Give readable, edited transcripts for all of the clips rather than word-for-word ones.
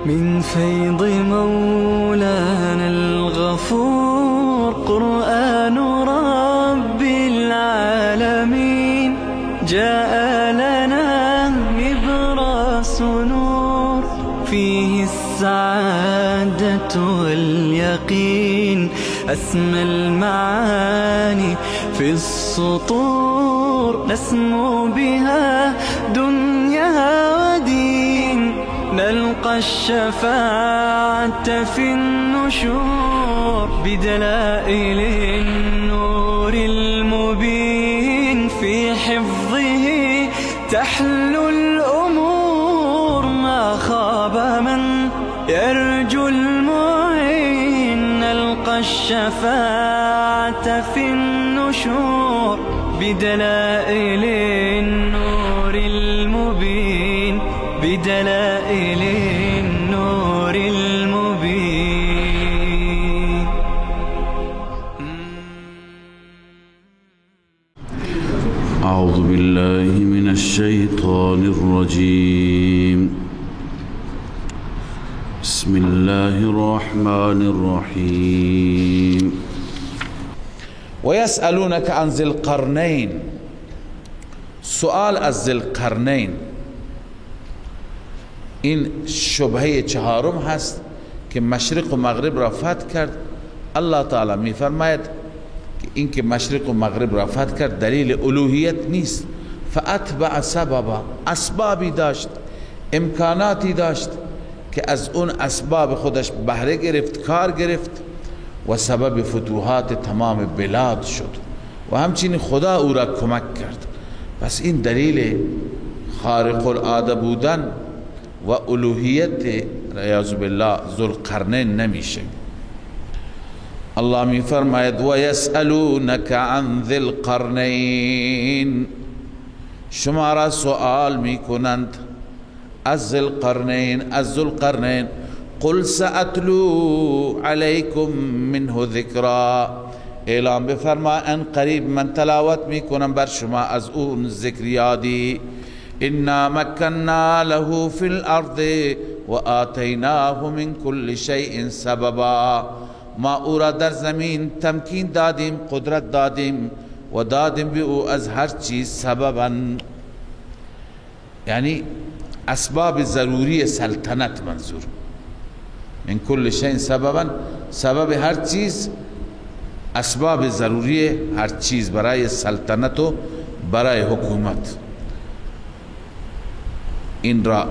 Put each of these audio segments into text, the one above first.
من فيض مولانا الغفور قرآن رب العالمين جاء لنا نبراس نور فيه السعادة واليقين أسمى المعاني في السطور نسمو بها دنيا ودين نلقى الشفاعة في النشور بدلائل النور المبين في حفظه تحلو الأمور ما خاب من يرجو المعين نلقى الشفاعة في النشور بدلائل النور المبين بدلائل النور المبين. أعوذ بالله من الشيطان الرجيم. بسم الله الرحمن الرحيم. ويسألونك عن ذي القرنين. سؤال از ذی القرنین این شبهه چهارم هست که مشرق و مغرب را فتح کرد. الله تعالی می فرماید که این که مشرق و مغرب را فتح کرد دلیل الوهیت نیست. فاتبع سببا، اسبابی داشت، امکاناتی داشت که از اون اسباب خودش بهره گرفت، کار گرفت و سبب فتوحات تمام بلاد شد و همچنین خدا او را کمک کرد. پس این دلیل خارق العاده بودن و الوهیت رضی بالله ذوالقرنین نمیشه. الله می فرماید و یسألونک عن ذی القرنین، شما را سؤال می کنند از ذی القرنین، از ذوالقرنین. قل سأتلو علیکم منه ذکرا، اعلام بفرما ان قریب من تلاوت می کنم بر شما از اون ذکر یادی. انا مکننا له فی الارض و آتیناه من کل شیء سببا، ما او را در زمین تمکین دادیم، قدرت دادیم و دادیم به او از هر چیز سببا، یعنی اسباب ضروری سلطنت منظور. من کل شیء سببا، سبب هر چیز، اسباب ضروری هر چیز برای سلطنت و برای حکومت. این را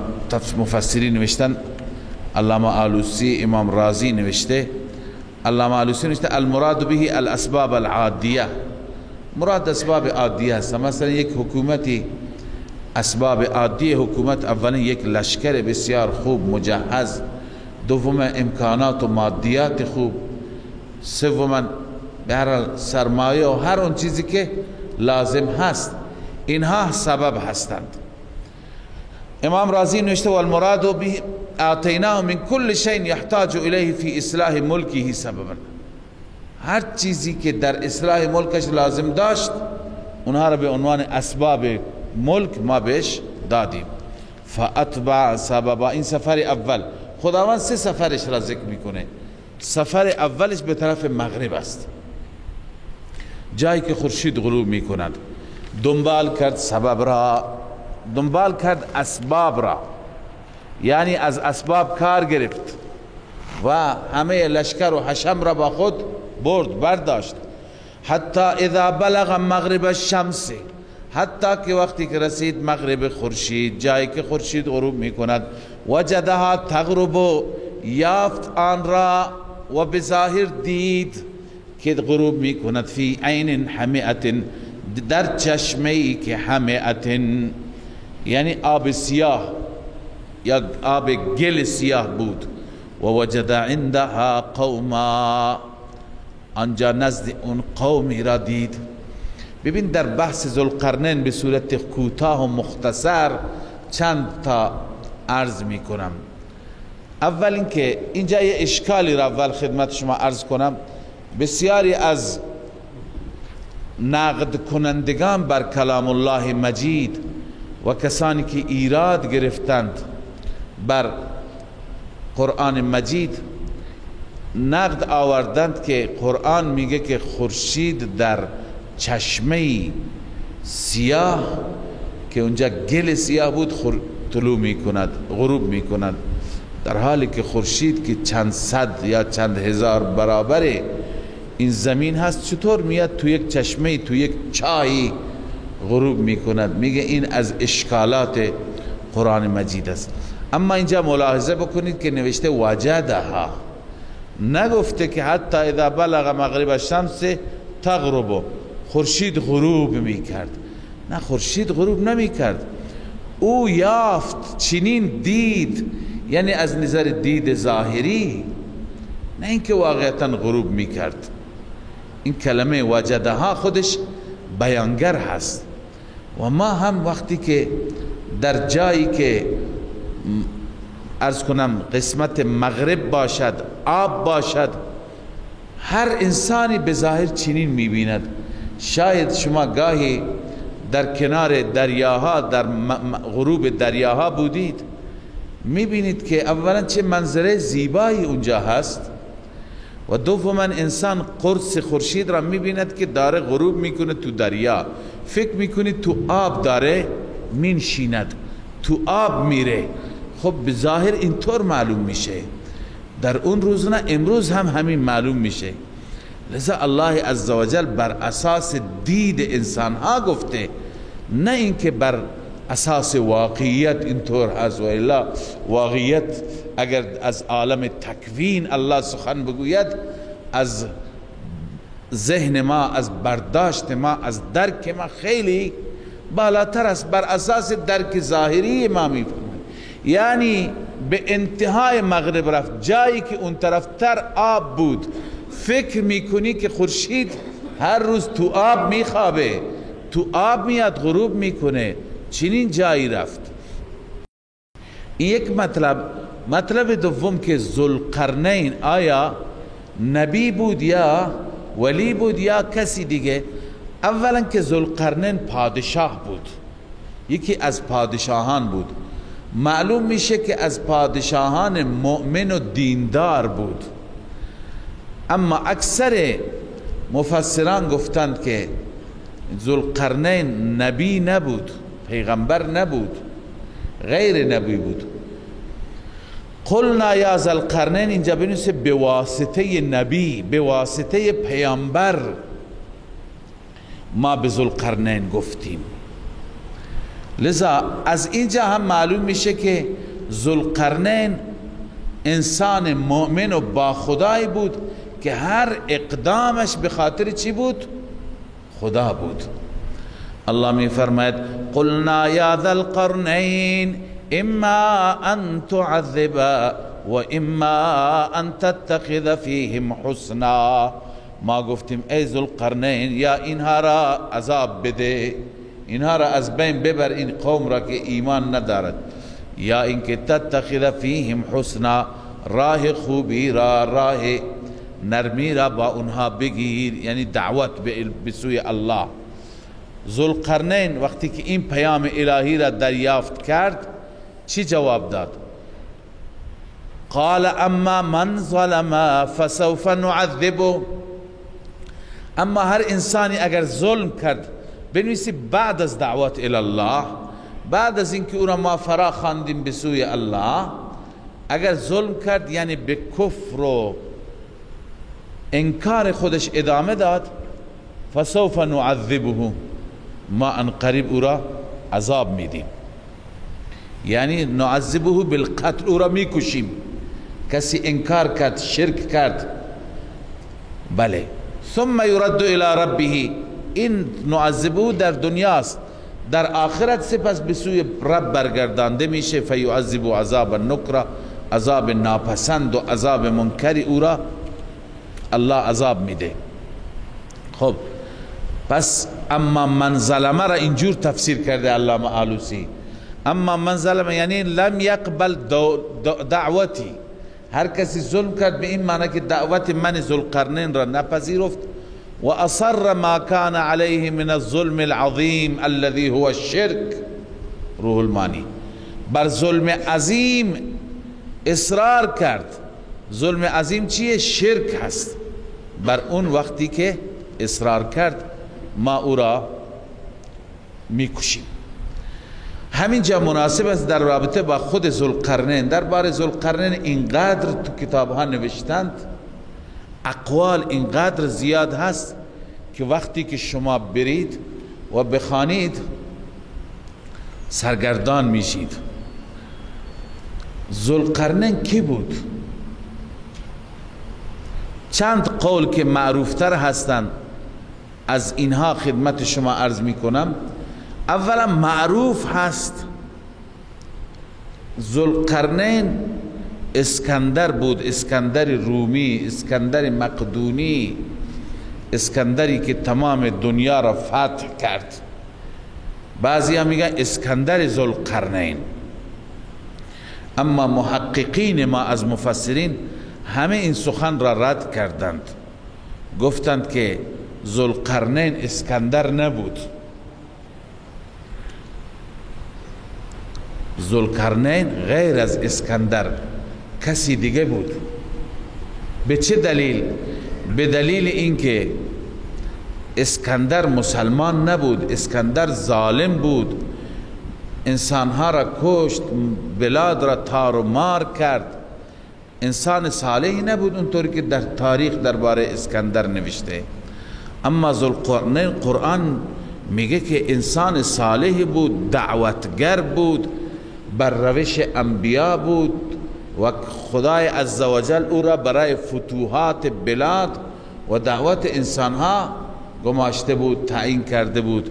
مفسرین نوشتن، علامه آلوسی، امام رازی نوشته، علامه آلوسی نوشته المراد به الاسباب العادیه، مراد اسباب عادیه است. مثلا یک حکومتی اسباب عادی حکومت اولا یک لشکر بسیار خوب مجهز، دوم امکانات و مادیات خوب، سوم به سرمایه و هر اون چیزی که لازم هست، اینها سبب هستند. امام رازی نوشته والمراد به آتیناه من کل شیء یحتاج الیه فی اصلاح ملکه سببا، هر چیزی که در اصلاح ملکش لازم داشت اونها را به عنوان اسباب ملک ما بهش دادیم. فاتبع سببا، این سفر اول. خداوند سه سفرش را ذکر میکنه. سفر اولش به طرف مغرب است، جایی که خورشید غروب میکند. دنبال کرد سبب را، دنبال کرد اسباب را، یعنی از اسباب کار گرفت و همه لشکر و حشم را با خود برد، برداشت. حتی اذا بلغ مغرب الشمس، حتی که وقتی که رسید مغرب خورشید، جایی که خورشید غروب میکند. وجدها تغرب، یافت آن را و بظاهر دید که غروب میکند. فی عین حمیئة، در چشمه‌ای که حمیئة یعنی آب سیاه یا آب گل سیاه بود. و وجد عندها قوما، آنجا نزد اون قومی را دید. ببین در بحث ذوالقرنین به صورت کوتاه و مختصر چند تا عرض می کنم. اول اینکه اینجا یه اشکالی را اول خدمت شما عرض کنم. بسیاری از نقد کنندگان بر کلام الله مجید و کسانی که ایراد گرفتند بر قرآن مجید نقد آوردند که قرآن میگه که خورشید در چشمه سیاه که اونجا گل سیاه بود طلوع میکند، غروب میکند، در حالی که خورشید که چند صد یا چند هزار برابر این زمین هست چطور میاد تو یک چشمه، تو یک چایی غروب میکند؟ میگه این از اشکالات قرآن مجید است. اما اینجا ملاحظه بکنید که نوشته وجدها، نگفته که حتی اذا بلغ مغرب الشمس تغرب، خورشید غروب میکرد. نه، خورشید غروب نمیکرد، او یافت، چنین دید، یعنی از نظر دید ظاهری، نه اینکه واقعتا غروب میکرد. این کلمه وجدها خودش بیانگر هست. و ما هم وقتی که در جایی که عرض کنم قسمت مغرب باشد، آب باشد، هر انسانی به ظاهر چنین میبیند. شاید شما گاهی در کنار دریاها، در غروب دریاها بودید، میبینید که اولا چه منظره زیبایی اونجا هست و دوما انسان قرص خورشید را میبیند که داره غروب میکنه تو دریا، فکر میکنید تو آب داره مینشیند، تو آب میره. خب به ظاهر اینطور معلوم میشه، در اون روز نه، امروز هم همین معلوم میشه. لذا الله عزوجل بر اساس دید انسان ها گفته، نه اینکه بر اساس واقعیت اینطور هست. و الا واقعیت اگر از عالم تکوین الله سخن بگوید، از ذهن ما، از برداشت ما، از درک ما خیلی بالاتر است، بر اساس درک ظاهری ما میفهمید. یعنی به انتهای مغرب رفت، جایی که اون طرف تر آب بود، فکر میکنی که خورشید هر روز تو آب میخوابه، تو آب میاد غروب میکنه، چنین جایی رفت. این یک مطلب دوم که ذوالقرنین آیا نبی بود یا ولی بود یا کسی دیگه؟ اولا که ذوالقرنین پادشاه بود، یکی از پادشاهان بود، معلوم میشه که از پادشاهان مؤمن و دیندار بود. اما اکثر مفسران گفتند که ذوالقرنین نبی نبود، پیغمبر نبود، غیر نبی بود. قلنا یا ذوالقرنین، اینجا بنویسه به واسطه نبی، به واسطه پیامبر ما به ذوالقرنین گفتیم. لذا از اینجا هم معلوم میشه که ذوالقرنین انسان مؤمن و با خدای بود که هر اقدامش به خاطر چی بود؟ خدا بود. الله می فرماید قلنا یا ذا القرنین اما ان تعذب و اما ان تتخذ فیهم حسنا. ما گفتیم ای ذوالقرنین، یا اینها را عذاب بده، اینها را از بین ببر، این قوم را که ایمان ندارد، یا اینکه تتخذ فیهم حسنا، راه خوبی را، راه نرمی را با اونها بگیر، یعنی دعوت به سوی الله. ذوالقرنین وقتی که این پیام الهی را دریافت کرد چی جواب داد؟ قال اما من ظلم فسوف نعذبه. اما هر انسانی اگر ظلم کرد، بنویسی بعد از دعوت الله، بعد از اینکه او را ما فرا خواندیم به سوی الله، اگر ظلم کرد یعنی به کفر و انکار خودش ادامه داد، فسوف نعذبه، ما ان قریب او را عذاب میدیم، یعنی نعذبه بالقتل، او را میکشیم. کسی انکار کرد، شرک کرد، بله، ثم یرد الی ربه، این نعذبه در دنیاست، در آخرت سپس به سوی رب برگردانده میشه، فیعذب عذاب النکره، عذاب ناپسند و عذاب منکری او را الله عذاب میده. خب پس اما من ظلم را اینجور تفسیر کرده علامه آلوسی، اما من ظلم یعنی لم یقبل دعوتی، هر کسی ظلم کرد به این معنی که دعوت من ذوالقرنین را نپذیرفت، و اصر ما کان علیه من الظلم العظیم الذي هو الشرك، روح المانی، بر ظلم عظیم اصرار کرد. ظلم عظیم چیه؟ شرک هست. بر اون وقتی که اصرار کرد ما او را میکشیم. همینجا مناسب است در رابطه با خود ذوالقرنین، درباره ذوالقرنین اینقدر تو کتاب ها نوشتند، اقوال اینقدر زیاد هست که وقتی که شما برید و بخوانید سرگردان میشید. ذوالقرنین کی بود؟ چند قول که معروفتر هستند از اینها خدمت شما عرض میکنم. اولا معروف هست ذوالقرنین اسکندر بود، اسکندر رومی، اسکندر مقدونی، اسکندری که تمام دنیا را فتح کرد. بعضی ها میگن اسکندر ذوالقرنین، اما محققین ما از مفسرین همه این سخن را رد کردند، گفتند که ذوالقرنین اسکندر نبود. ذوالقرنین غیر از اسکندر کسی دیگه بود. به چه دلیل؟ به دلیل اینکه اسکندر مسلمان نبود، اسکندر ظالم بود، انسانها را کشت، بلاد را تار و مار کرد، انسان صالحی نبود اونطوری که در تاریخ درباره اسکندر نوشته. اما ذوالقرنین قرآن میگه که انسان صالحی بود، دعوتگر بود، بر روش انبیا بود و خدای عزوجل او را برای فتوحات بلاد و دعوت انسانها گماشته بود، تعیین کرده بود.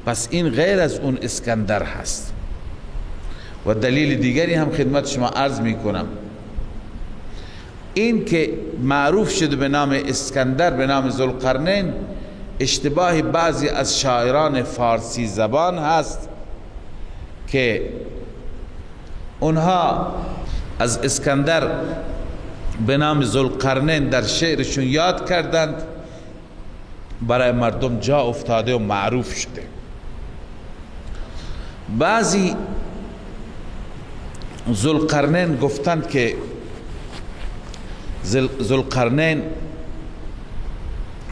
پس این غیر از اون اسکندر هست. و دلیل دیگری هم خدمت شما عرض می کنم، این که معروف شده به نام اسکندر، به نام ذوالقرنین، اشتباه بعضی از شاعران فارسی زبان هست که اونها از اسکندر به نام ذوالقرنین در شعرشون یاد کردند، برای مردم جا افتاده و معروف شده. بعضی ذوالقرنین گفتند که ذوالقرنین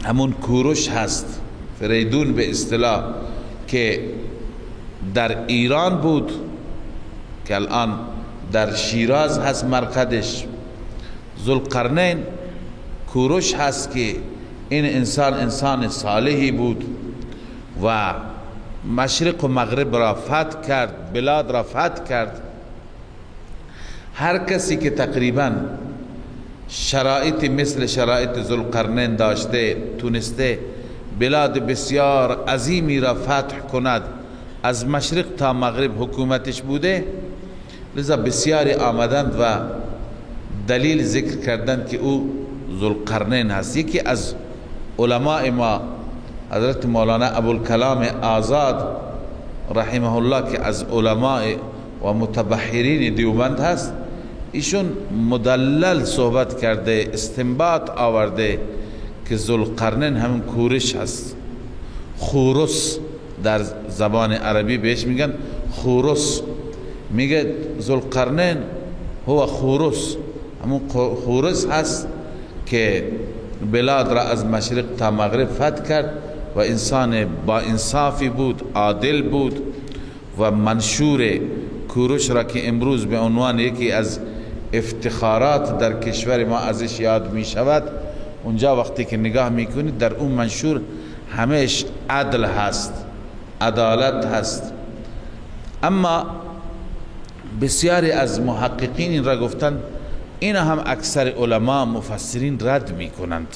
همون کوروش هست، فریدون به اصطلاح، که در ایران بود، که الان در شیراز هست مرقدش. ذوالقرنین کوروش هست که این انسان صالحی بود و مشرق و مغرب را فتح کرد، بلاد را فتح کرد. هر کسی که تقریبا شرایط مثل شرایط ذوالقرنین داشته، تونسته بلاد بسیار عظیمی را فتح کند، از مشرق تا مغرب حکومتش بوده، لذا بسیاری آمدند و دلیل ذکر کردند که او ذوالقرنین هست. یکی از علماء ما حضرت مولانا ابوالکلام آزاد رحمه الله که از علماء و متبحرین دیوبند هست، ایشون مدلل صحبت کرده، استنباط آورده که ذوالقرنین همون کوروش هست. خوروس در زبان عربی بهش میگن خوروس، میگه ذوالقرنین هو خوروس، همون خوروس هست که بلاد را از مشرق تا مغرب فتح کرد و انسان با انصافی بود، عادل بود و منشور کوروش را که امروز به عنوان یکی از افتخارات در کشور ما ازش یاد می شود، اونجا وقتی که نگاه میکنید در اون منشور همش عدل هست، عدالت هست. اما بسیاری از محققین این را گفتند، این هم اکثر علما مفسرین رد می کنند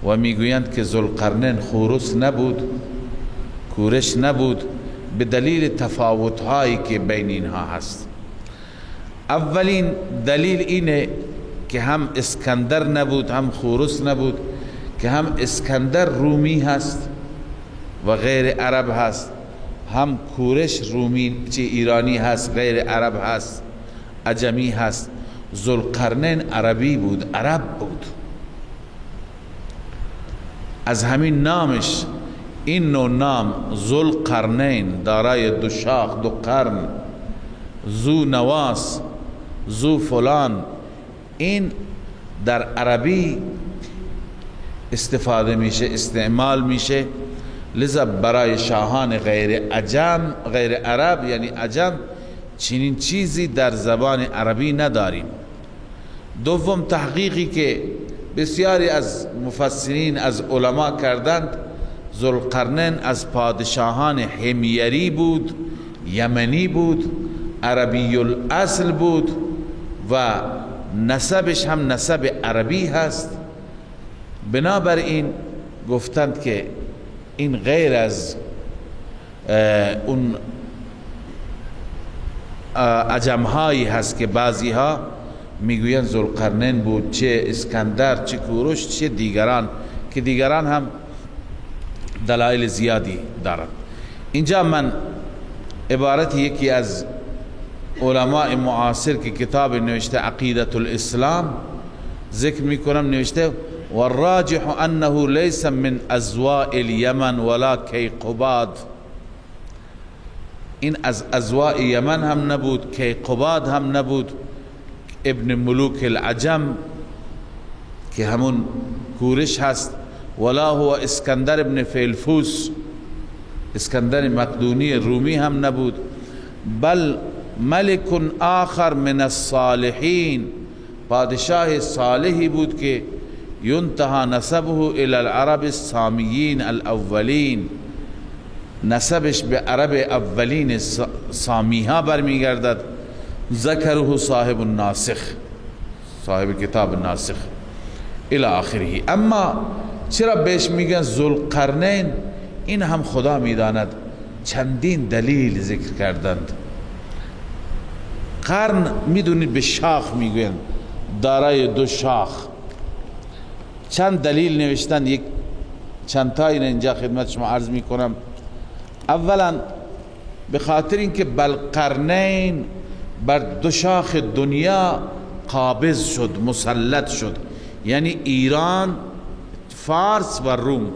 و میگویند که ذوالقرنین خوروس نبود، کوروش نبود، به دلیل تفاوت‌هایی که بین اینها هست. اولین دلیل اینه که هم اسکندر نبود، هم خوروس نبود، که هم اسکندر رومی هست و غیر عرب هست، هم کوروش رومی چه ایرانی هست، غیر عرب هست، عجمی هست. ذوالقرنین عربی بود، عرب بود. از همین نامش این نوع نام ذوالقرنین، دارای دو شاخ، دو قرن، ذو نواس، ذو فلان، این در عربی استفاده میشه، استعمال میشه. لذا برای شاهان غیر عرب یعنی عجم چنین چیزی در زبان عربی نداریم. دوم تحقیقی که بسیاری از مفسرین از علما کردند، ذوالقرنین از پادشاهان حمیری بود، یمنی بود، عربی الاصل بود و نسبش هم نسب عربی هست. بنابراین گفتند که این غیر از اون عجمهایی هست که بعضی ها میگویند ذوالقرنین بود، چه اسکندر، چه کوروش، چه دیگران، که دیگران هم دلایل زیادی دارند. اینجا من عبارت یکی از علماء معاصر که کتاب نوشته عقیدة الاسلام ذکر میکنم، نوشته والراجح انه ليس من ازواء اليمن ولا کیقباد. این از ازواء یمن هم نبود، کیقباد هم نبود، ابن ملوک العجم که همون کورش هست، ولا هو اسکندر ابن فیلفوس، اسکندر مقدونی رومی هم نبود، بل ملک آخر من الصالحین، پادشاه صالحی بود که ينتهى نسبه الى العرب السامیین الاولین، نسبش به عرب اولین سامی ها برمیگردد. ذکره صاحب الناسخ، صاحب کتاب الناسخ الى آخره. اما چرا بهش میگن ذوالقرنین؟ این هم خدا میداند. چندین دلیل ذکر کردند. قرن میدونید به شاخ میگوین، دارای دو شاخ. چند دلیل نوشتن، یک چند تایی اینجا خدمت شما عرض میکنم. اولا به خاطر اینکه بلقرنین بر دو شاخ دنیا قابض شد، مسلط شد، یعنی ایران، فارس و روم،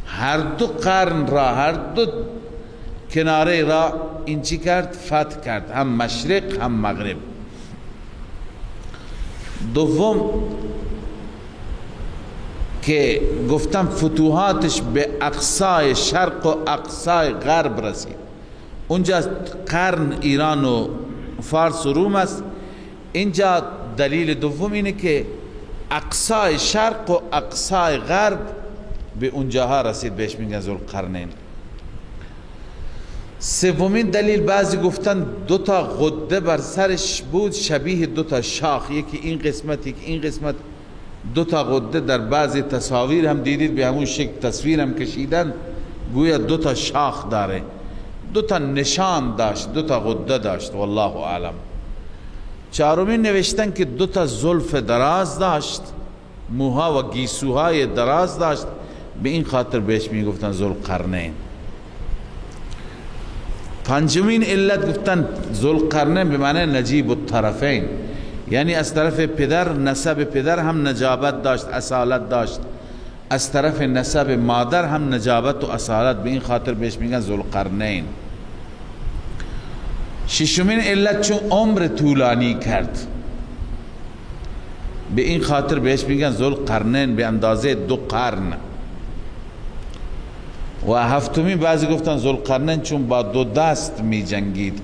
هر دو قرن را، هر دو کناره را این چی کرد؟ فتح کرد، هم مشرق هم مغرب. دوم که گفتم فتوحاتش به اقصای شرق و اقصای غرب رسید. اونجا قرن ایران و فارس و روم است. اینجا دلیل دوم اینه که اقصای شرق و اقصای غرب به اونجاها رسید، بهش میگن ذوالقرنین. سومین دلیل بعضی گفتن دو تا غده بر سرش بود شبیه دو تا شاخ، یکی این قسمت یکی این قسمت، دو تا غده. در بعضی تصاویر هم دیدید به همون شکل تصویر هم کشیدن، گویا دو تا شاخ داره، دو تا نشان داشت، دو تا غده داشت، والله اعلم. چهارمین نوشتن که دو تا زلف دراز داشت، موها و گیسوهای دراز داشت، به این خاطر بهش میگفتن ذوالقرنین. پنجمین علت گفتن ذوالقرنین به معنی نجیب الطرفین، یعنی از طرف پدر، نسب پدر هم نجابت داشت، اصالت داشت، از طرف نسب مادر هم نجابت و اصالت، به این خاطر بهش میگن ذوالقرنین. ششمین علت چون عمر طولانی کرد، به این خاطر بهش میگن ذوالقرنین، به اندازه 2 قرن. و هفتمین بعضی گفتن ذوالقرنین چون با 2 دست می جنگید،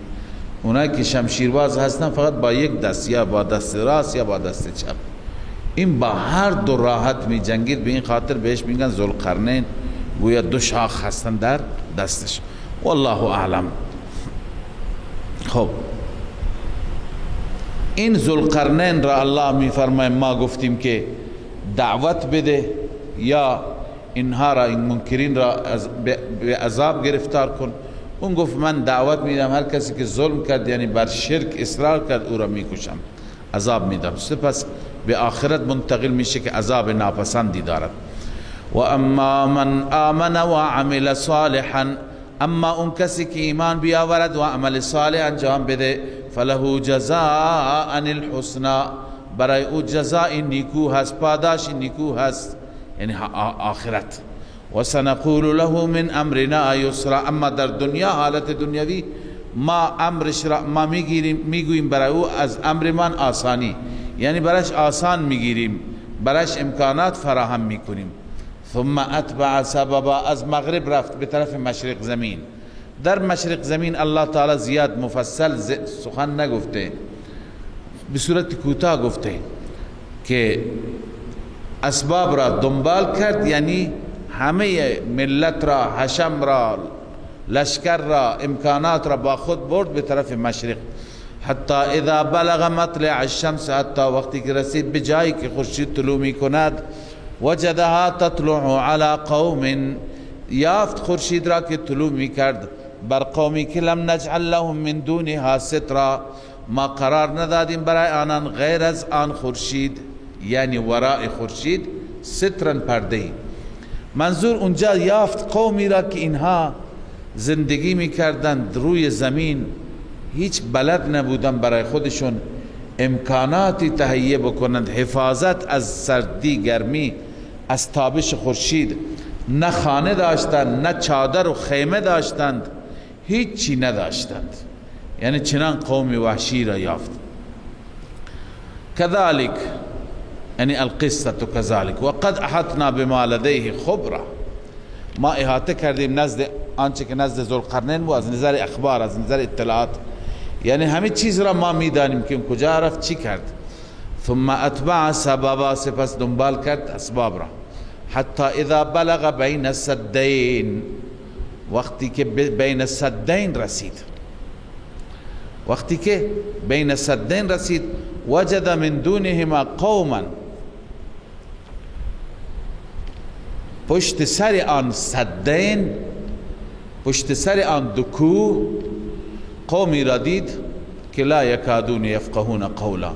اونایی که شمشیرباز هستن فقط با 1 دست، یا با دست راست یا با دست چپ، این با هر دو راحت می جنگید، به این خاطر بهش میگن ذوالقرنین، گویا 2 شاخ هستن در دستش، والله اعلم. خب این ذوالقرنین را الله می فرماید ما گفتیم که دعوت بده یا اینها را، این منکرین را به عذاب گرفتار کن. اون گفت من دعوت میدم هر کسی که ظلم کرد، یعنی بر شرک اصرار کرد، او را میکشم، عذاب میدم. سپس به آخرت منتقل میشه که عذاب ناپسندی دارد. و اما من آمن و عمل صالحا، اما اون کسی که ایمان بیاورد و عمل صالح انجام بده، فله جزاء الحسنى، برای او جزاء نیکو هست، پاداش نیکو هست، یعنی آخرت. و سنقول له من امرنا یسرا، اما در دنیا، حالت دنیوی ما امرش را ما میگوییم برای او از امر من آسانی، یعنی برایش آسان میگیریم، برایش امکانات فراهم میکنیم. ثم اتبع سببا، از مغرب رفت به طرف مشرق زمین. در مشرق زمین الله تعالی زیاد مفصل سخن نگفته، به صورت کوتاه گفته که اسباب را دنبال کرد، یعنی همه ملت را، حشم را، لشکر را، امکانات را با خود برد به طرف مشرق. حتی اذا بلغ مطلع الشمس، حتی وقتی که رسید به جایی که خورشید طلوع می کند، وجدها تطلع على قوم، یافت خورشید را که طلوع می کرد بر قومی که لم نجعل لهم من دونها سترا، ما قرار ندادیم برای آنان غیر از آن خورشید، یعنی ورای خورشید، سترن پرده. منظور اونجا یافت قومی را که اینها زندگی میکردند روی زمین، هیچ بلد نبودن برای خودشون امکاناتی تهیه بکنند، حفاظت از سردی گرمی، از تابش خورشید. نه خانه داشتند، نه چادر و خیمه داشتند، هیچی نداشتند. یعنی چنان قوم وحشی را یافت. كذلك یعنی القصه كذلك وقد احطنا بما لديه خبرا، ما احاطه کردیم نزد آنچه که نزد ذوالقرنین بود از نظر اخبار، از نظر اطلاعات، یعنی همه چیز را ما میدانیم که کجا رفت، چی کرد. ثم اتبع سببا، سپس دنبال کرد اسباب را. حتی اذا بلغ بین السدین، وقتی که بین السدین رسید، وقتی که بین السدین رسید، وجد من دونهما قوما، پشت سر آن سدین، پشت سر آن دو کوه، قومی را دید که لا یکادون یفقهون قولا،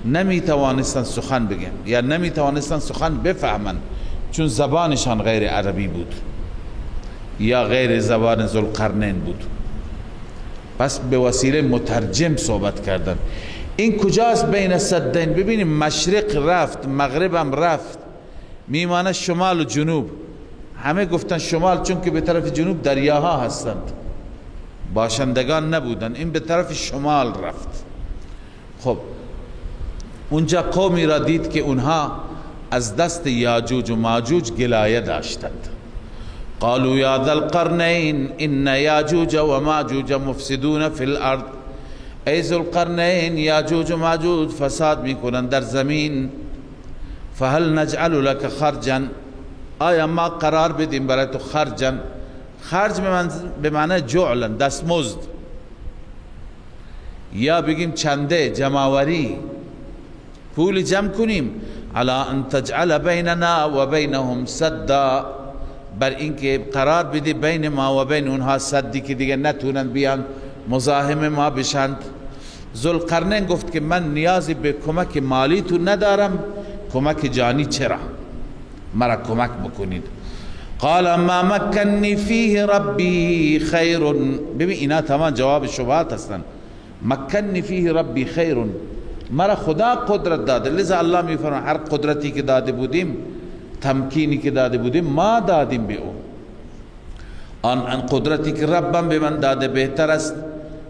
نمی توانستن سخن بگن یا نمی توانستن سخن بفهمن، چون زبانشان غیر عربی بود یا غیر زبان ذوالقرنین بود. پس به وسیله مترجم صحبت کردن. این کجاست بین السدین؟ ببینیم مشرق رفت، مغرب هم رفت، میمانه شمال و جنوب. همه گفتن شمال چون که به طرف جنوب دریاها هستند، باشندگان نبودن. این به طرف شمال رفت. خب اونجا قومی را دید که اونها از دست یاجوج و ماجوج گلایه داشتند. قالوا یا ذا القرنین ان یاجوج و ماجوج مفسدون فی الارض، ای ذو القرنین، یاجوج و ماجوج فساد میکنند در زمین. فهل نجعل لك خرجا، آیا ما قرار بدیم برای تو خرجا؟ خرج به معنی جعلا، دستمزد، یا بگیم چنده، جمعوری، پول جمع کنیم. علی ان تجعل بیننا و بینهم سدا، بر اینکه قرار بدی بین ما و بین اونها سدی که دیگه نتونن بیان مزاحم ما بشند. ذوالقرنین گفت که من نیازی به کمک مالی تو ندارم، کمک جانی چرا؟ مرا کمک بکنید. قال ما مکنی فیه ربی خیر، ببین اینا تمام جواب شبهات هستن. مکنی فیه ربی خیر، مرا خدا قدرت داده، لذا الله میفرماید هر قدرتی که داده بودیم، تمکینی که داده بودیم، ما دادیم به او. آن قدرتی که ربم به من داده بهتر است.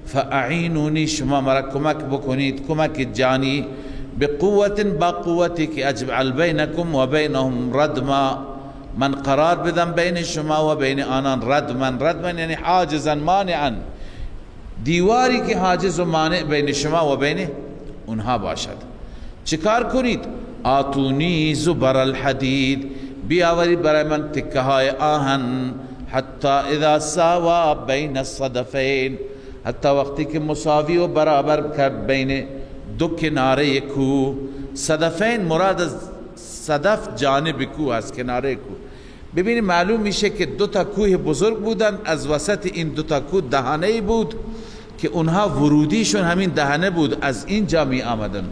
فاعینونی، شما مرا کمک بکنید، کمک جانی، بقوت، با قوتی که اجعل بینکم و بینهم ردما، من قرار بدم بین شما و بین آنان ردما یعنی حاجزا مانعا، دیواری که حاجز و مانع بین شما و بین اونها باشد. چیکار کنید؟ آتونی زبر الحدید، بیاورید برای من تکه های آهن. حتی اذا ساوا بین الصدفین، حتی وقتی که مساوی و برابر کرد بین دو کناره کوه. صدفین مراد از صدف جانب کوه است، کناره کوه. ببینید معلوم میشه که دو تا کوه بزرگ بودن، از وسط این دو تا کوه دهانه بود که اونها ورودیشون همین دهانه بود، از اینجا می آمدن.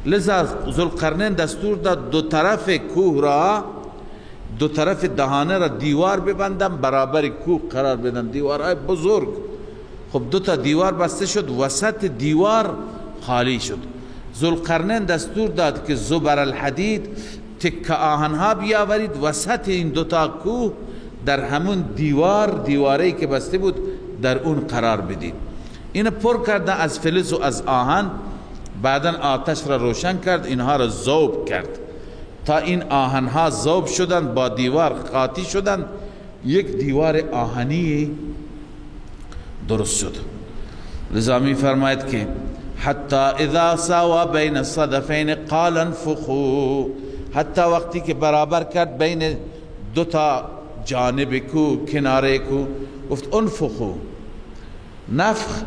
لذا ذوالقرنین دستور داد دو طرف کوه را، دو طرف دهانه را دیوار ببندن، برابر کوه قرار بدن، دیوارهای بزرگ. خب دو تا دیوار بسته شد، وسط دیوار خالی شد. ذوالقرنین دستور داد که زبر الحدید، تکه آهنها بیاورید وسط این دو تا کوه، در همون دیواری که بسته بود در اون قرار بدید. این پر کردن از فلز و از آهن، بعدا آتش را روشن کرد، اینها را ذوب کرد تا این آهنها ذوب شدند، با دیوار قاطی شدند، یک دیوار آهنی درست شد. لذا می فرماید که حتی اذا ساوا بین الصدفین قال انفخوا، حتی وقتی که برابر کرد بین دو تا جانب کو، کناره کو، گفت انفخوا. نفخ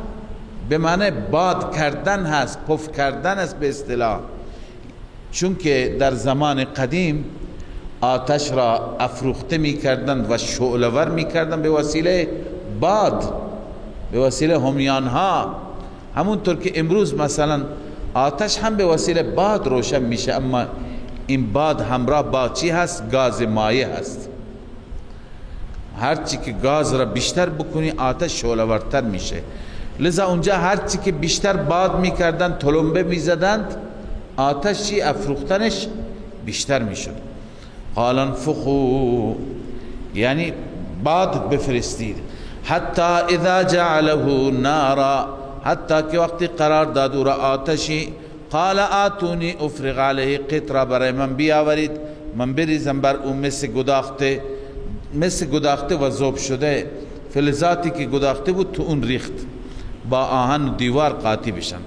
به معنی باد کردن هست، پف کردن است به اصطلاح، چون که در زمان قدیم آتش را افروخته می کردند و شعله‌ور می کردند به وسیله باد، به وسیله همیان ها. همونطور که امروز مثلا آتش هم به وسیله باد روشن میشه، اما این باد همراه با چی هست؟ گاز مایع هست. هرچی که گاز را بیشتر بکنی آتش شعله‌ورتر میشه. لذا اونجا هرچی که بیشتر باد میکردن، تلمبه میزدند، آتش چی؟ افروختنش بیشتر میشد. قال انفخوا، یعنی باد بفرستید. حتی اذا جعله نارا، حتی که وقتی قرار داد او را آتشی، قال آتونی افرغ علیه قطره، برای من بیاورید من بریزم بر او مثل گداخته و ذوب شده، فلزاتی که گداخته بود تو اون ریخت، با آهن و دیوار قاطی بشن.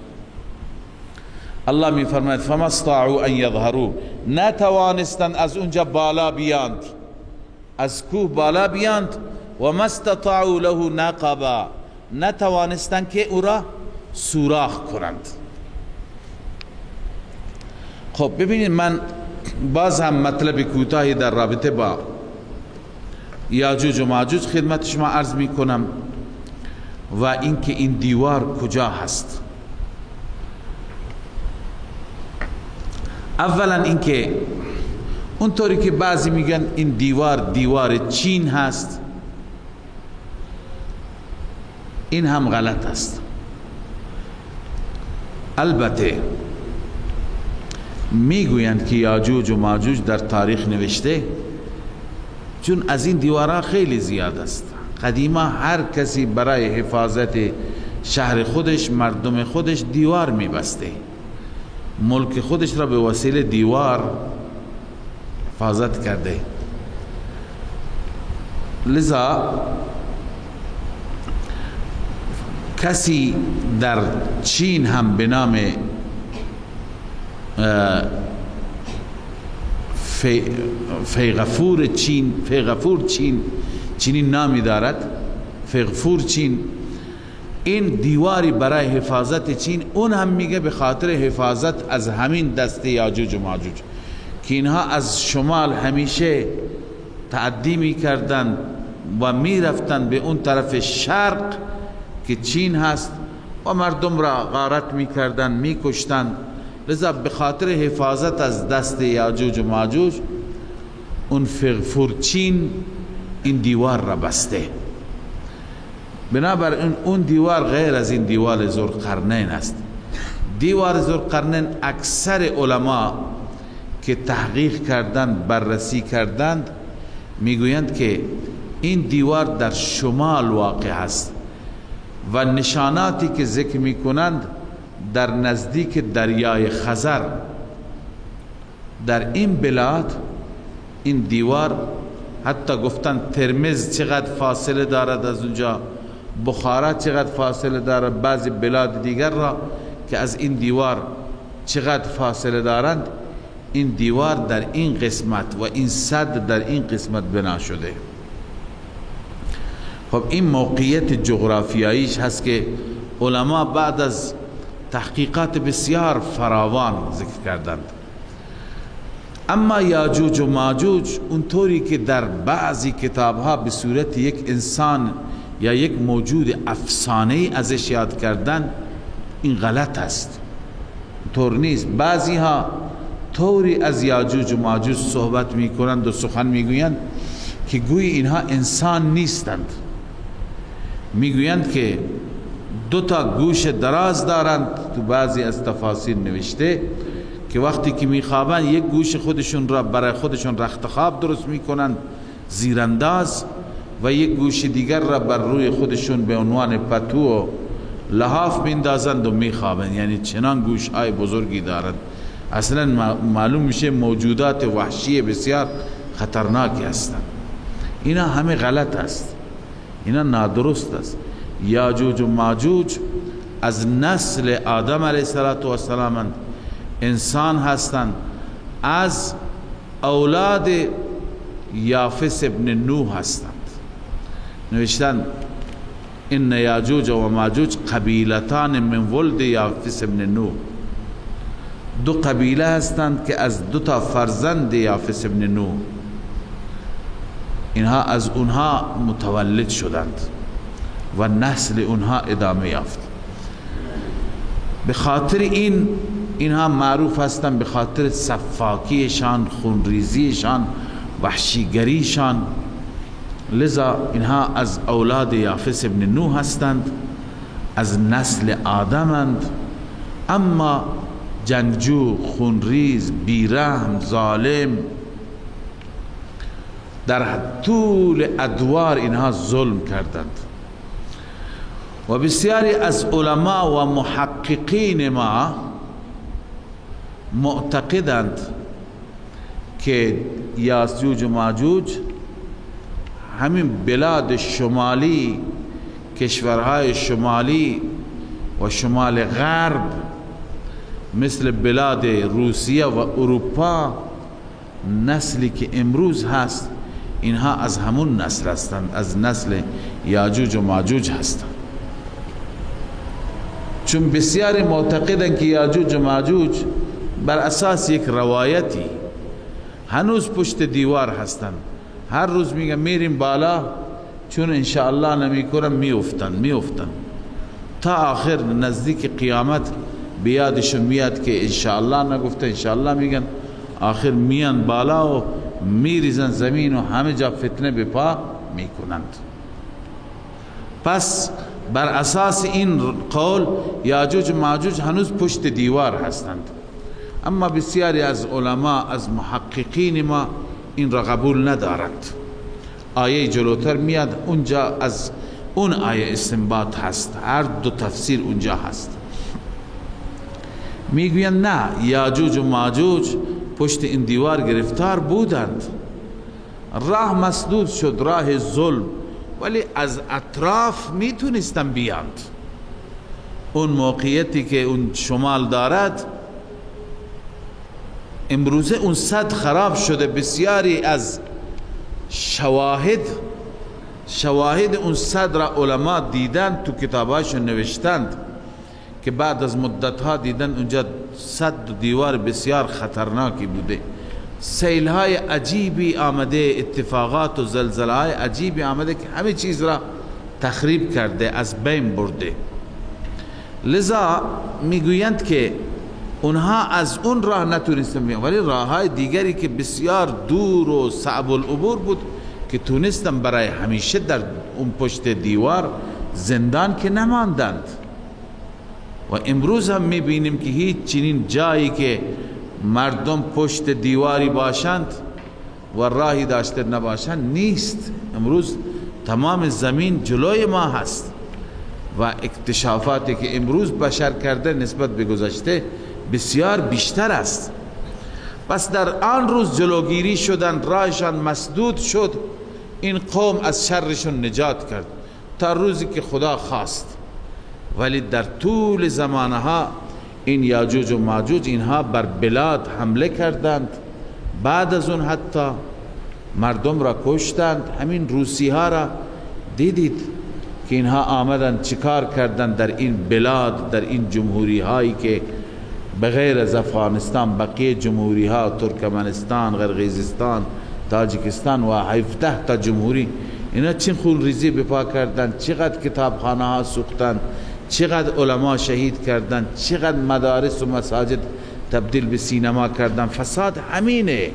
الله می فرماید فما استطاعوا ان یظهروا، نتوانستند از اونجا بالا بیاند، از کوه بالا بیاند، و ما استطاعوا له نقبا، نتوانستند که او را سوراخ کنند. خب ببینید، من باز هم مطلب کوتاهی در رابطه با یاجوج و ماجوج خدمت شما عرض می کنم و اینکه این دیوار کجا هست. اولا اینکه اونطوری که بعضی میگن این دیوار چین هست، این هم غلط است. البته میگویند که یاجوج و ماجوج در تاریخ نوشته، چون از این دیوارها خیلی زیاد است. قدیما هر کسی برای حفاظت شهر خودش، مردم خودش دیوار میبسته، ملک خودش را به وسیله دیوار حفاظت کرده. لذا کسی در چین هم به نام فیغفور چین چینی نامی دارد، فیغفور چین، این دیواری برای حفاظت چین، اون هم میگه به خاطر حفاظت از همین دسته یاجوج و ماجوج که اینها از شمال همیشه تعدی میکردن و میرفتن به اون طرف شرق که چین هست و مردم را غارت میکردن، میکشتن. لذا به خاطر حفاظت از دست یاجوج و ماجوج اون فیغفور چین این دیوار را بسته. بنابراین اون دیوار غیر از این دیوار ذوالقرنین است. دیوار ذوالقرنین اکثر علما که تحقیق کردند، بررسی کردند، میگویند که این دیوار در شمال واقع است و نشاناتی که ذکر میکنند در نزدیک دریای خزر، در این بلاد این دیوار، حتی گفتن ترمز چقدر فاصله دارد از اونجا، بخارا چقدر فاصله دارد، بعضی بلاد دیگر را که از این دیوار چقدر فاصله دارند، این دیوار در این قسمت و این سد در این قسمت بنا شده. خب این موقعیت جغرافیاییش هست که علما بعد از تحقیقات بسیار فراوان ذکر کردند. اما یاجوج و ماجوج اونطوری که در بعضی کتابها به صورت یک انسان یا یک موجود افسانه‌ای ازش یاد کردن، این غلط است، طور نیست. بعضی ها طوری از یاجوج و ماجوج صحبت میکنند و سخن میگویند که گویی اینها انسان نیستند. میگویند که دو تا گوش دراز دارند، تو بعضی از تفاسیر نوشته که وقتی که میخوابند یک گوش خودشون را برای خودشون رخت خواب درست میکنند زیرانداز، و یک گوش دیگر را بر روی خودشون به عنوان پتو و لحاف میندازند و میخوابند، یعنی چنان گوشهای بزرگی دارند. اصلا معلوم میشه موجودات وحشی بسیار خطرناکی هستند. اینا همه غلط است، اینا نادرست است. یاجوج و ماجوج از نسل آدم علیه السلام انسان هستند، از اولاد یافس ابن نوح هستند. نوشتن ان یاجوج و ماجوج قبیلتان من ولد یافس ابن نوح، دو قبیله هستند که از دو تا فرزند یافس ابن نوح، اینها از اونها متولد شدند و نسل اونها ادامه یافت. به خاطر اینها معروف هستند، به خاطر سفاکیشان، خونریزیشان، وحشیگریشان. لذا اینها از اولاد یافس ابن نوح هستند، از نسل آدمند، اما جنگجو، خونریز، بیرحم، ظالم، در طول ادوار اینها ظلم کردند. و بسیاری از علما و محققین ما معتقدند که یاجوج و ماجوج همین بلاد شمالی، کشورهای شمالی و شمال غرب مثل بلاد روسیه و اروپا، نسلی که امروز هست اینها از همون نسل هستند، از نسل یاجوج و ماجوج هستند. چون بسیاری معتقدند که یاجوج و ماجوج بر اساس یک روایتی هنوز پشت دیوار هستند. هر روز میگن میریم بالا، چون انشاءالله نمیکنم میافتن تا آخر نزدیک قیامت بیادشون میاد که انشاءالله نگفته انشاءالله میگن، آخر میان بالا و میریزن زمین و همه جا فتنه به پا میکنند. پس بر اساس این قول یاجوج و ماجوج هنوز پشت دیوار هستند، اما بسیاری از علما، از محققین ما این را قبول ندارند. آیه جلوتر میاد، اونجا از اون آیه استنباط هست، هر دو تفسیر اونجا هست. میگویند نه، یاجوج و ماجوج پشت این دیوار گرفتار بودند، راه مسدود شد، راه ظلم، ولی از اطراف میتونستن بیاند. اون موقعیتی که اون شمال دارد امروزه اون سد خراب شده. بسیاری از شواهد اون سد را علما دیدن، تو کتاباشون نوشتند که بعد از مدتها دیدن اونجا سد و دیوار بسیار خطرناکی بوده. سیلهای عجیبی آمده، اتفاقات و زلزله‌های عجیبی آمده که همه چیز را تخریب کرده، از بین برده. لذا میگویند که اونها از اون راه نتونستن بیان، ولی راههای دیگری که بسیار دور و صعب العبور بود که تونستن برای همیشه در اون پشت دیوار زندان که نماندند. و امروز هم میبینیم که هیچ چنین جایی که مردم پشت دیواری باشند و راهی داشته نباشند نیست. امروز تمام زمین جلوی ما هست و اکتشافاتی که امروز بشر کرده نسبت به گذشته بسیار بیشتر است. پس در آن روز جلوگیری شدن، راهشان مسدود شد، این قوم از شرشون نجات کرد تا روزی که خدا خواست. ولی در طول زمانها این یاجوج و ماجوج اینها بر بلاد حمله کردند، بعد از اون حتی مردم را کشتند. همین روسی ها را دیدید که اینها آمدند چیکار کردند در این بلاد، در این جمهوری هایی که بغیر از افغانستان بقیه جمهوری ها، ترکمنستان، قرقیزستان، تاجیکستان و 17 تا جمهوری، اینا چین خون ریزی بپا کردند، چقدر کتابخانه ها سوختند، چقدر علما شهید کردند، چقدر مدارس و مساجد تبدیل به سینما کردند. فساد همینه،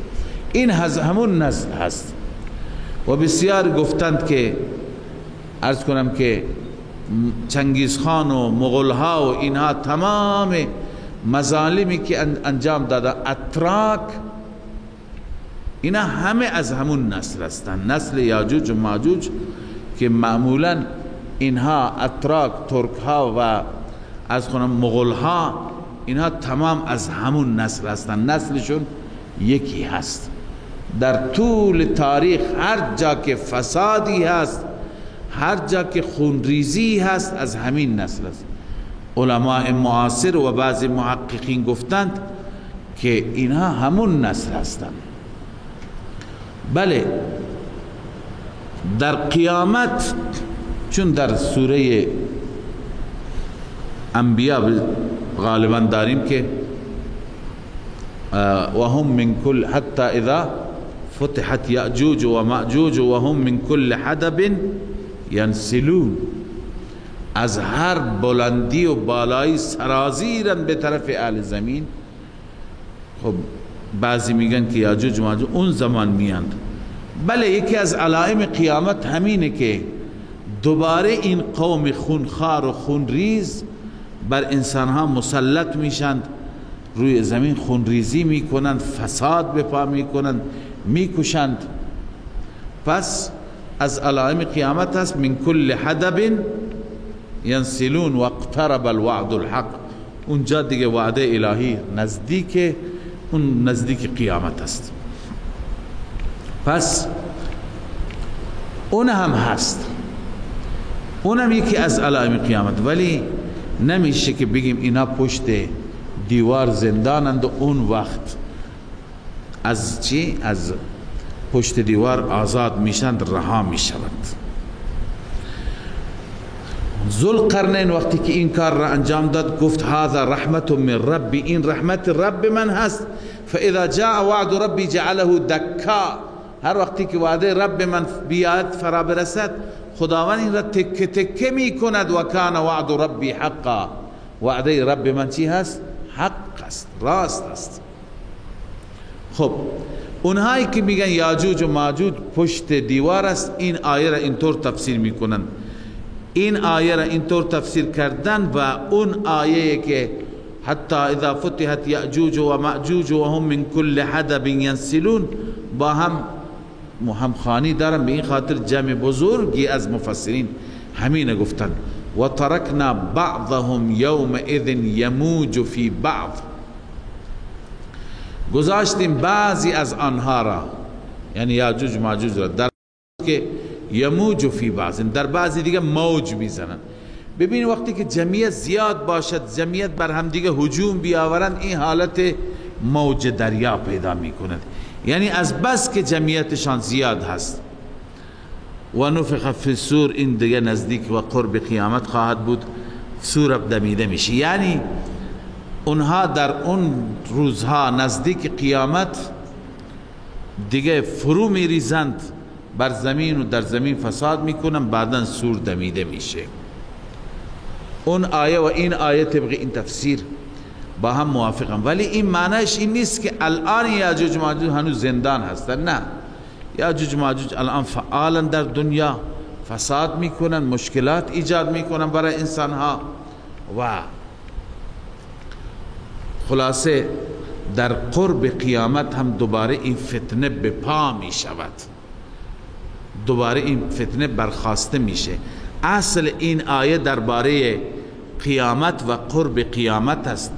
این همون نسل هست. و بسیار گفتند که عرض کنم که چنگیز خان و مغول ها و اینها تمام مظالمی که انجام دادن، اتراک، اینا همه از همون نسل هستند، نسل یاجوج و ماجوج که معمولا اینها اتراک، ترک ها و از خونم مغول ها، اینها تمام از همون نسل هستند، نسلشون یکی هست. در طول تاریخ هر جا که فسادی هست، هر جا که خونریزی هست، از همین نسل است. علماء معاصر و بعضی محققین گفتند که اینها همون نسل هستند. بله، در قیامت، چون در سوره انبیاء غالبا داریم که و هم من کل حتی اذا فتحت یأجوج و مأجوج و هم من کل حدب ینسلون، از هر بلندی و بالایی سرازیرن به طرف اهل زمین. خب بعضی میگن که یاجوج و ماجوج اون زمان میاند. بله، یکی از علائم قیامت همینه که دوباره این قوم خونخوار و خونریز بر انسانها مسلط میشند، روی زمین خونریزی میکنند، فساد به پا میکنند، میکشند. پس از علائم قیامت است من کل حدب ینسلون و اقترب الوعد الحق. اونجا دیگه وعده الهی نزدیک، اون نزدیک قیامت است. پس اون هم هست، اونم یکی از علائم قیامت. ولی نمیشه که بگیم اینا پشت دیوار زندانند و اون وقت از چی؟ از پشت دیوار آزاد میشند، رها میشوند. ذوالقرنین وقتی که این کار را انجام داد گفت هذا رحمت من ربی، این رحمت رب من هست. فاذا جاء وعد ربی جعله دکا، هر وقتی که وعده رب من بیاد فرا برسد، خداوند این را تکه تکه می کند. و کان وعد ربی حقا، وعده رب من چی هست؟ حق است، راست است. خب اونهایی که میگن یاجوج و ماجوج پشت دیوار است، این آیه را اینطور تفسیر میکنن. این آیه را اینطور تفسیر کردن و اون آیه که حتی اذا فتحت یأجوج و مأجوج و هم من کل حدب ینسلون با هم خانی دارن. به این خاطر جمع بزرگی از مفسرین همین گفتن و ترکنا بعضهم یومئذ یموج فی بعض، گذاشتیم بعضی از آنها را، یعنی یاجوج و ماجوج را، در که یموج فی بعض، در بعضی دیگه موج میزنن. ببین وقتی که جمعیت زیاد باشد، جمعیت بر هم دیگه هجوم بیاورند، این حالت موج دریا پیدا میکند. یعنی از بس که جمعیتشان زیاد هست. و نفخ فی الصور، این دیگه نزدیک و قرب قیامت خواهد بود، صور دمیده میشه. یعنی اونها در اون روزها نزدیک قیامت دیگه فرو میریزند بر زمین و در زمین فساد میکنن، بعدن صور دمیده میشه. اون آیه و این آیه طبق این تفسیر با هم موافقم. ولی این معنیش این نیست که الان یاجوج و ماجوج هنوز زندان هستن، نه. یاجوج و ماجوج الان فعالن در دنیا، فساد میکنن، مشکلات ایجاد میکنن برای انسانها و خلاصه در قرب قیامت هم دوباره این فتنه به پا می شود، دوباره این فتنه برخاسته میشه. اصل این آیه درباره قیامت و قرب قیامت است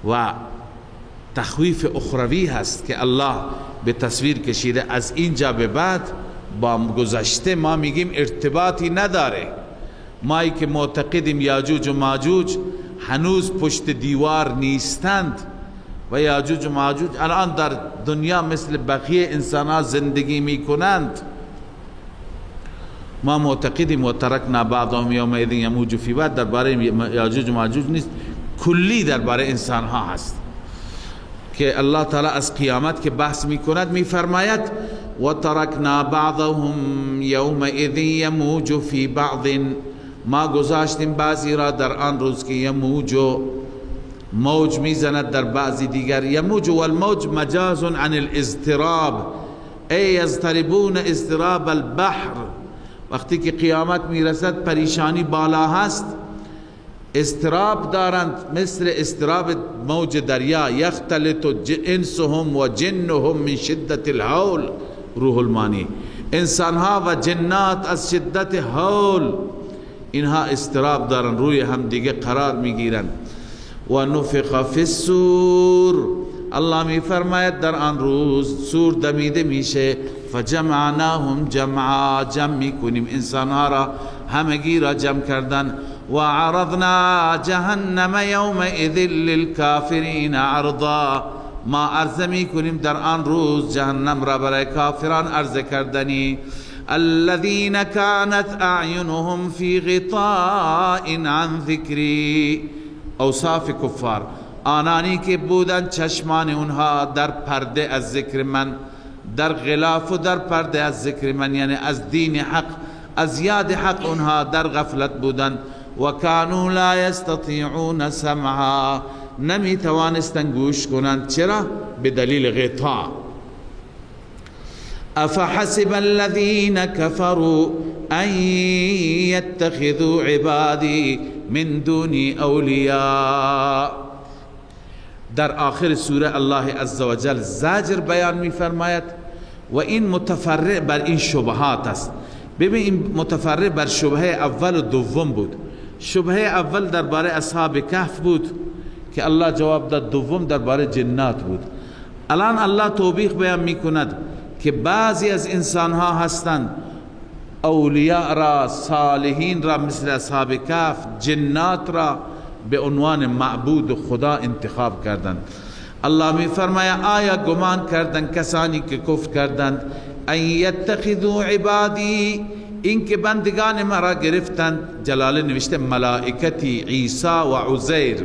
و تخویف اخروی هست که الله به تصویر کشیده. از اینجا به بعد با گذشته ما میگیم ارتباطی نداره. مایی که معتقدیم یاجوج و ماجوج هنوز پشت دیوار نیستند و یاجوج و ماجوج الان در دنیا مثل بقیه انسان‌ها زندگی میکنند، ما معتقدیم و ترکنا بعضهم یومئذ یموج فی بعض درباره یاجوج و ماجوج نیست، کلی درباره انسان‌ها هست که الله تعالی از قیامت که بحث میکند میفرماید و ترکنا بعضهم یومئذ یموج فی بعض، ما گذاشتیم بعضی را در آن روز که یموج موج میزند در بعضی دیگر. یموج و الموج مجاز عن الاضطراب، ای یضطربون اضطراب البحر. وقتی که قیامت میرسد پریشانی بالا هست، اضطراب دارند مثل اضطراب موج دریا. یختلط انسهم و جنهم من شدت الهول، روح المانی انسان ها و جنات از شدت هول اینها استراب دارن، روی هم دیگه قرار میگیرن. و نفخ فی الصور، الله می فرماید در آن روز سور دمیده میشه. فجمعناهم جمعا، جمع میکنیم انسان ها را، همگی را جمع کردن. و عرضنا جهنم یومئذ للکافرین عرضا، ما عرضه میکنیم در آن روز جهنم را برای کافران عرضه کردنی. الذين كانت اعینهم فی غطاء عن ذکری، اوصاف کفار، آنانی که بودند چشمان اونها در پرده از ذکر من، در غلاف و در پرده از ذکر من، یعنی از دین حق، از یاد حق اونها در غفلت بودند. و کانوا لا یستطیعون سمعا، نمی توانستن گوش کنند. چرا؟ بدلیل غطاء. افحسب الذين كفروا ان يتخذوا عبادي من دوني اولیاء. در آخر سوره الله عزوجل زجر بیان می فرماید و این متفرع بر این شبهات است. ببین این متفرع بر شبهه اول و دوم بود. شبهه اول درباره اصحاب کهف بود که الله جواب داد، دوم درباره جنات بود. الان الله توبیخ بیان می کند که بعضی از انسان ها هستند اولیاء را، صالحین را مثل اصحاب کهف، جنات را به عنوان معبود خدا انتخاب کردند. الله می فرماید آیا گمان کردند کسانی که کفر کردند ان یتخذوا عبادی، این که بندگان مرا گرفتند. جلاله نوشته ملائکتی عیسی و عزیر،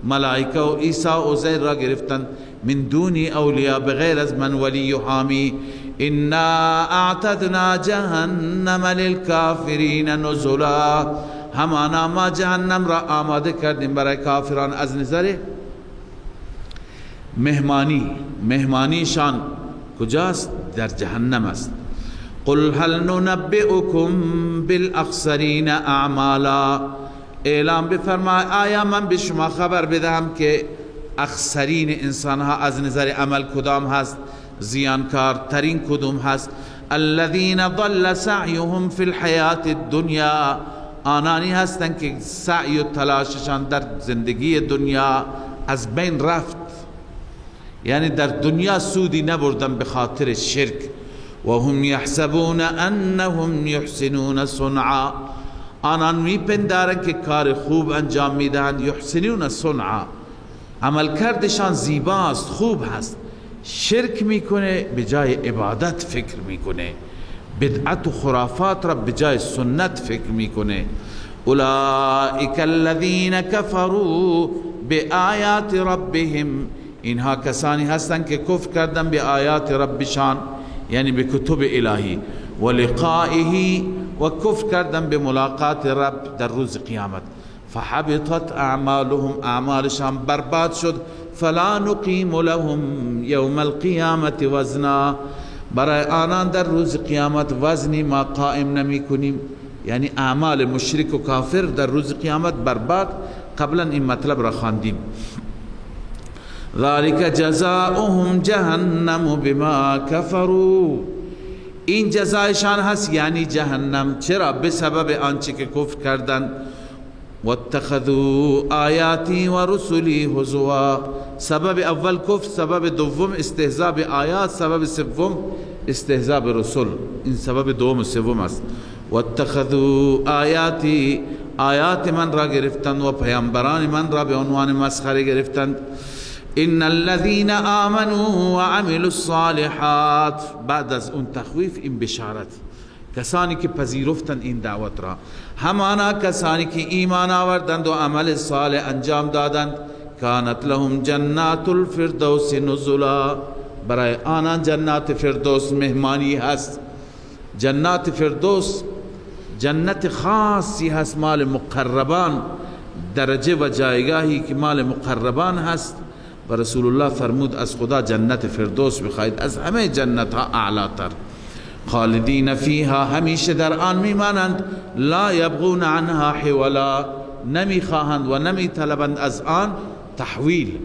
ملائکه و عیسی و عزیر را گرفتند. من دونی اولیاء، بغیر از من ولی و حامی. انا اعتدنا جهنم للکافرین نزلا، همانا ما جهنم را آماده کردیم برای کافران از نظر مهمانی. مهمانیشان کجاست؟ در جهنم است. قل هل ننبئكم بالاخسرین اعمالا، اعلام بفرمای آیا من به شما خبر بدهم که اخسرین انسان ها از نظر عمل کدام هست، زیانکار ترین کدام هست؟ الذين ضل سعيهم في الحیات الدنیا، آنانی هستند که سعی و تلاششان در زندگی دنیا از بین رفت، یعنی در دنیا سودی نبردن به خاطر شرک. و هم یحسبون انهم یحسنون صنعا، آنان میپندارند که کار خوب انجام میدهند. یحسنون صنعا، عمل کردشان زیباست، خوب هست. شرک میکنه به جای عبادت فکر میکنه، بدعت و خرافات را به جای سنت فکر میکنه. اولئک الذین کفروا بآیات ربهم، اینها کسانی هستند که کفر کردن به آیات ربشان، یعنی به کتب الهی، و لقائه، و کفر کردن به ملاقات رب در روز قیامت. فحبطت اعمالهم، اعمالشان برباد شد. فلا نقیم لهم یوم القیامت وزنا، برای آنان در روز قیامت وزنی ما قائم نمی کنیم. یعنی اعمال مشرک و کافر در روز قیامت برباد. قبلا این مطلب را خواندیم. ذلك جزاؤهم جهنم بما كفروا، این جزایشان هست یعنی جهنم. چرا؟ به سبب آنچه که کفر کردند. واتخذوا آیاتی و رسلی هزوا، سبب اول کفر، سبب دوم استهزاء به آیات، سبب سوم استهزاء به رسول. این سبب دوم و سوم است. واتخذوا آیاتی، آیات من را گرفتند و پیامبران من را به عنوان مسخره گرفتند. ان الذين آمنوا وعملوا الصالحات، بعد از اون تخویف این بشارت، کسانی که پذیرفتند این دعوت را، همانا کسانی که ایمان آوردند و عمل صالح انجام دادند. کانت لهم جنات الفردوس نزلا، برای آنان جنات فردوس مهمانی هست. جنات فردوس جنت خاصی هست، مال مقربان، درجه و جایگاهی که مال مقربان هست. و رسول الله فرمود از خدا جنت فردوس بخواهید، از همه جنت ها اعلاتر. خالدین فیها، همیشه در آن میمانند. لا یبغون عنها حولا، نمیخواهند و نمیطلبند از آن تحویل،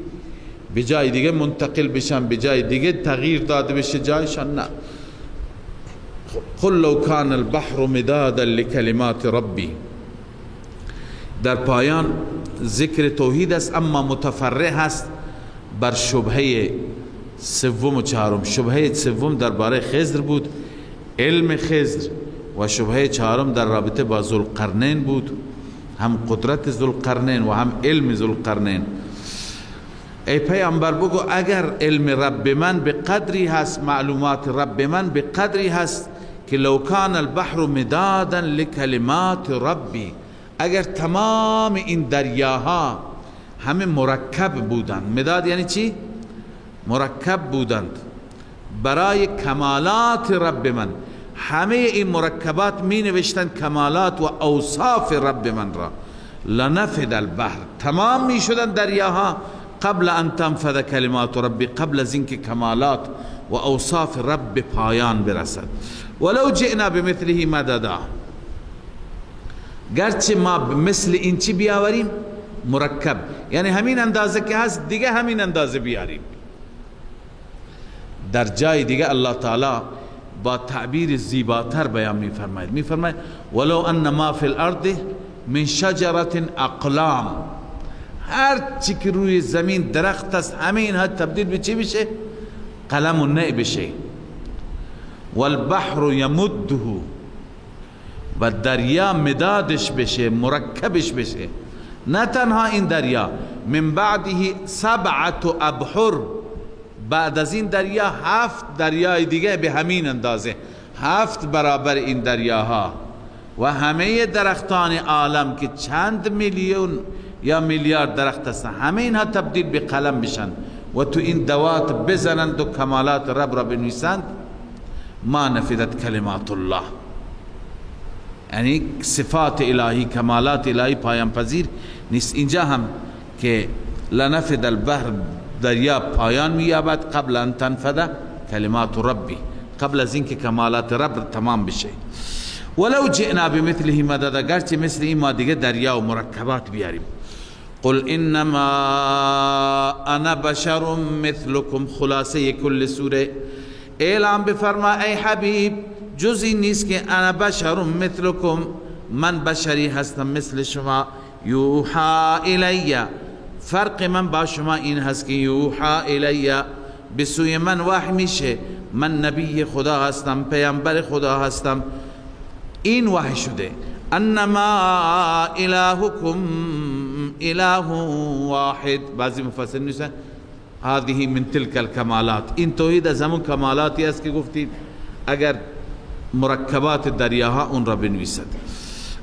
به جای دیگه منتقل بشن، به جای دیگه تغییر داده بشه جایشان، نه. قل لو کان البحر مدادا لکلمات ربی. در پایان ذکر توحید است، اما متفرع است بر شبهه سوم و چهارم. شبهه سوم درباره خضر بود، علم خضر، و شبهه چهارم در رابطه با ذوالقرنین بود، هم قدرت ذوالقرنین و هم علم ذوالقرنین. ای پیامبر بگو اگر علم رب من به قدری هست، معلومات رب من به قدری هست که لو کان البحر مدادا لکلمات ربی، اگر تمام این دریاها همه مرکب بودند. مداد یعنی چی؟ مرکب بودند برای کمالات رب من. همه این مرکبات می نوشتند کمالات و اوصاف رب من را. لنفد البحر، تمام می شدند دریاها قبل ان تنفذ کلمات ربی، قبل از اینکه کمالات و اوصاف رب پایان برسد. ولو جئنا بمثله مددا، گرچه ما مثل این چی بیاوریم؟ مرکب، یعنی همین اندازه که هست دیگه همین اندازه بیاریم. در جای دیگه الله تعالی با تعبیر زیباتر بیان میفرماید ولو ان ما فی الارض من شجرة اقلام، هر چی که روی زمین درخت است همه اینها تبدیل به چی بشه؟ قلم و نی بشه. والبحر یمده، و دریا مدادش بشه، مرکبش بشه. نه تنها این دریا، من بعده 7 ابحر، بعد از این دریا 7 دریای دیگه به همین اندازه، 7 برابر این دریاها، و همه درختان عالم که چند میلیون یا میلیارد درخت هستن، همه اینها تبدیل به قلم بشن و تو این دوات بزنند و کمالات رب را بنویسند. ما نفدت کلمات الله، یعنی صفات الهی، کمالات الهی پایان پذیر نیست. اینجا هم که لنفد البحر، دریا پایان مییابد قبل ان تنفد کلمات ربی، قبل از اینکه کمالات رب تمام بشه. ولو جئنا بمثله مددا، گرچه مثل این ما دیگه دریا و مرکبات بیاریم. قل انما انا بشر مثلكم، خلاصه کل سوره اعلام بفرما ای حبیب جز این نیست که انا بشر مثلكم، من بشری هستم مثل شما. یوحا الی، فرق من با شما این هست که یوحا الی، به سوی من وحی میشه، من نبی خدا هستم، پیامبر خدا هستم. این وحی شده. انما الهکم اله واحد، بعضی مفسرین میگن هذه من تلك الکمالات، این توحید از همون کمالاتی است که گفتید اگر مرکبات دریاها اون را بنویسد.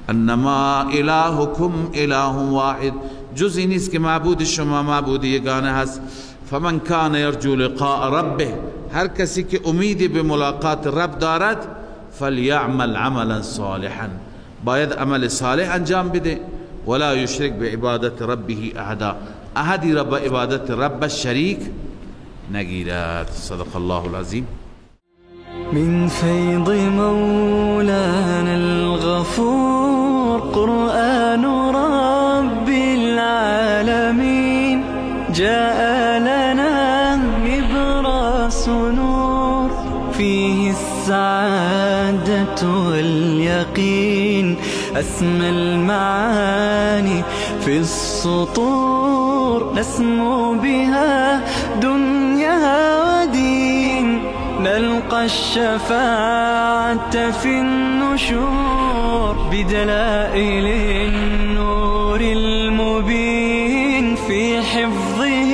انما الهکم اله واحد، جز این نیست که معبود شما معبود یگانه هست. فمن کان یرجو لقاء ربه، هر کسی که امیدی به ملاقات رب دارد، فلیعمل عملا صالحا، باید عمل صالح انجام بده. ولا یشرک بعبادت ربه احدا، احدی را به عبادت رب شریک نگیرد. صدق الله العظیم. من فيض مولانا الغفور قرآن رب العالمين، جاء لنا نبراس نور فيه السعادة واليقين، أسمى المعاني في السطور، نسمو بها دنيا ودين، نلقى الشفاعة في النشور بدلائل النور المبين، في حفظه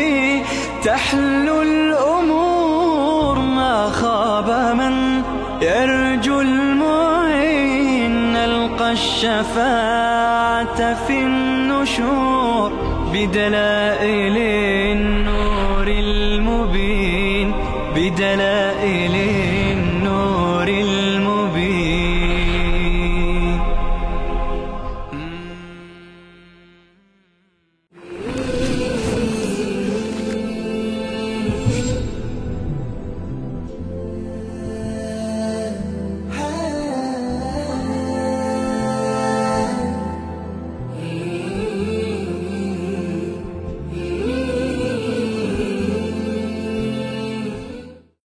تحلو الأمور، ما خاب من يرجو المعين، نلقى الشفاعة في النشور بدلائل النور المبين، بدلائل